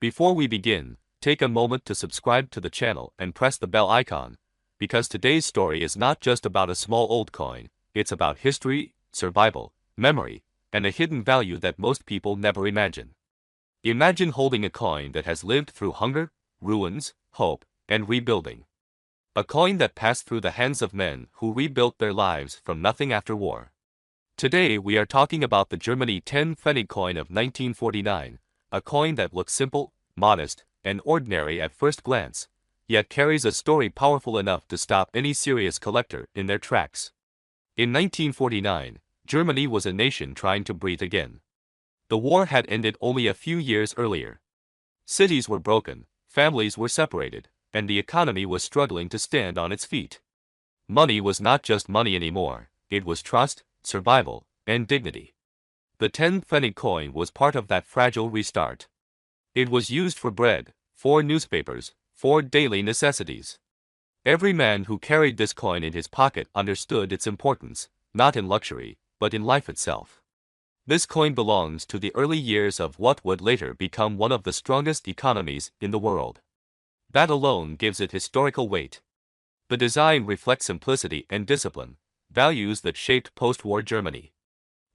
Before we begin, take a moment to subscribe to the channel and press the bell icon, because today's story is not just about a small old coin, it's about history, survival, memory, and a hidden value that most people never imagine. Imagine holding a coin that has lived through hunger, ruins, hope, and rebuilding. A coin that passed through the hands of men who rebuilt their lives from nothing after war. Today we are talking about the Germany 10-Pfennig coin of 1949, a coin that looks simple, modest, and ordinary at first glance, yet carries a story powerful enough to stop any serious collector in their tracks. In 1949, Germany was a nation trying to breathe again. The war had ended only a few years earlier. Cities were broken, families were separated, and the economy was struggling to stand on its feet. Money was not just money anymore, it was trust, survival, and dignity. The 10-Pfennig coin was part of that fragile restart. It was used for bread, for newspapers, for daily necessities. Every man who carried this coin in his pocket understood its importance, not in luxury, but in life itself. This coin belongs to the early years of what would later become one of the strongest economies in the world. That alone gives it historical weight. The design reflects simplicity and discipline, values that shaped post-war Germany.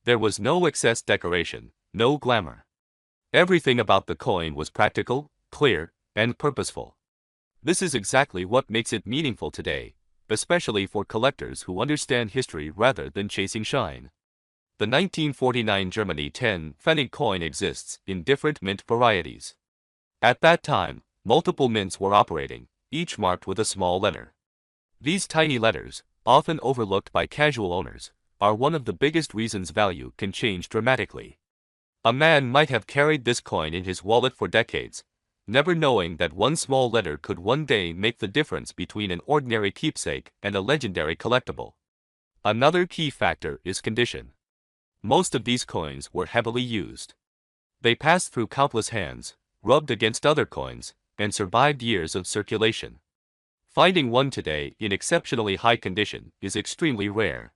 There was no excess decoration, no glamour. Everything about the coin was practical, clear, and purposeful. This is exactly what makes it meaningful today, especially for collectors who understand history rather than chasing shine. The 1949 Germany 10-Pfennig coin exists in different mint varieties. At that time, multiple mints were operating, each marked with a small letter. These tiny letters, often overlooked by casual owners, are one of the biggest reasons value can change dramatically. A man might have carried this coin in his wallet for decades, never knowing that one small letter could one day make the difference between an ordinary keepsake and a legendary collectible. Another key factor is condition. Most of these coins were heavily used. They passed through countless hands, rubbed against other coins, and survived years of circulation. Finding one today in exceptionally high condition is extremely rare.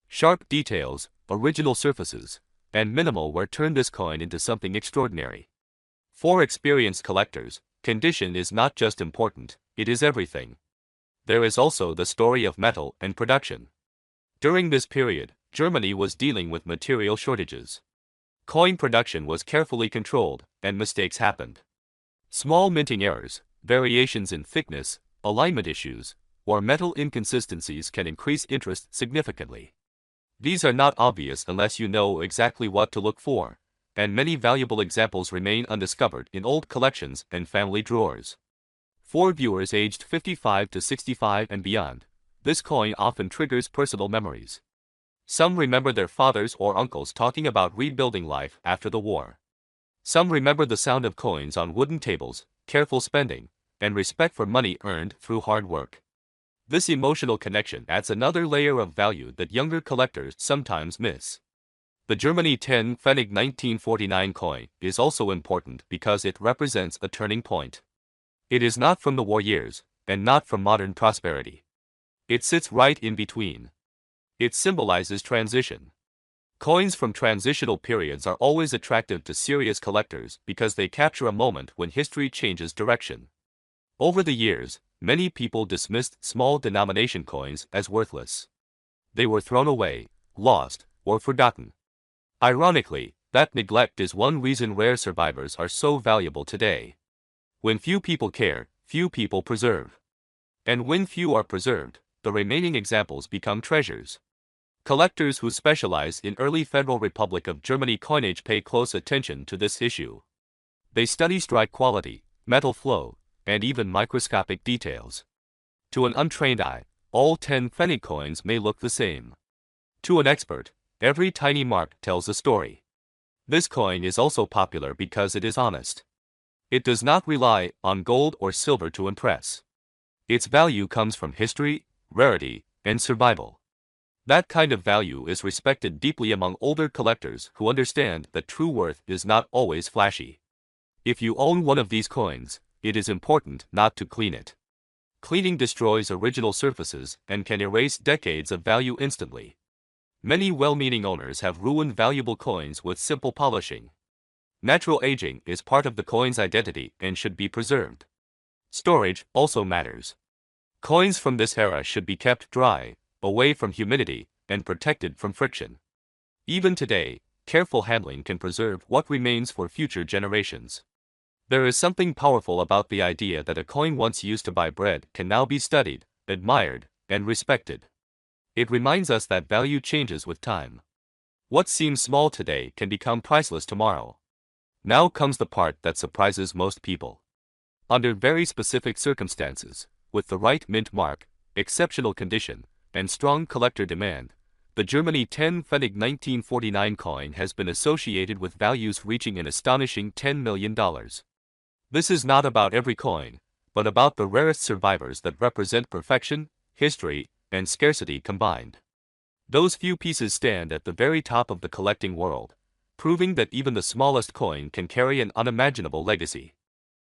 Sharp details, original surfaces, and minimal wear turn this coin into something extraordinary. For experienced collectors, condition is not just important, it is everything. There is also the story of metal and production. During this period, Germany was dealing with material shortages. Coin production was carefully controlled, and mistakes happened. Small minting errors, variations in thickness, alignment issues, or metal inconsistencies can increase interest significantly. These are not obvious unless you know exactly what to look for, and many valuable examples remain undiscovered in old collections and family drawers. For viewers aged 55 to 65 and beyond, this coin often triggers personal memories. Some remember their fathers or uncles talking about rebuilding life after the war. Some remember the sound of coins on wooden tables, careful spending, and respect for money earned through hard work. This emotional connection adds another layer of value that younger collectors sometimes miss. The Germany 10-Pfennig 1949 coin is also important because it represents a turning point. It is not from the war years, and not from modern prosperity. It sits right in between. It symbolizes transition. Coins from transitional periods are always attractive to serious collectors because they capture a moment when history changes direction. Over the years, many people dismissed small denomination coins as worthless. They were thrown away, lost, or forgotten. Ironically, that neglect is one reason rare survivors are so valuable today. When few people care, few people preserve. And when few are preserved, the remaining examples become treasures. Collectors who specialize in early Federal Republic of Germany coinage pay close attention to this issue. They study strike quality, metal flow, and even microscopic details. To an untrained eye, all 10-Pfennig coins may look the same. To an expert, every tiny mark tells a story. This coin is also popular because it is honest. It does not rely on gold or silver to impress. Its value comes from history, rarity, and survival. That kind of value is respected deeply among older collectors who understand that true worth is not always flashy. If you own one of these coins, it is important not to clean it. Cleaning destroys original surfaces and can erase decades of value instantly. Many well-meaning owners have ruined valuable coins with simple polishing. Natural aging is part of the coin's identity and should be preserved. Storage also matters. Coins from this era should be kept dry, away from humidity, and protected from friction. Even today, careful handling can preserve what remains for future generations. There is something powerful about the idea that a coin once used to buy bread can now be studied, admired, and respected. It reminds us that value changes with time. What seems small today can become priceless tomorrow. Now comes the part that surprises most people. Under very specific circumstances, with the right mint mark, exceptional condition, and strong collector demand, the Germany 10 Pfennig 1949 coin has been associated with values reaching an astonishing $10 million. This is not about every coin, but about the rarest survivors that represent perfection, history, and scarcity combined. Those few pieces stand at the very top of the collecting world, proving that even the smallest coin can carry an unimaginable legacy.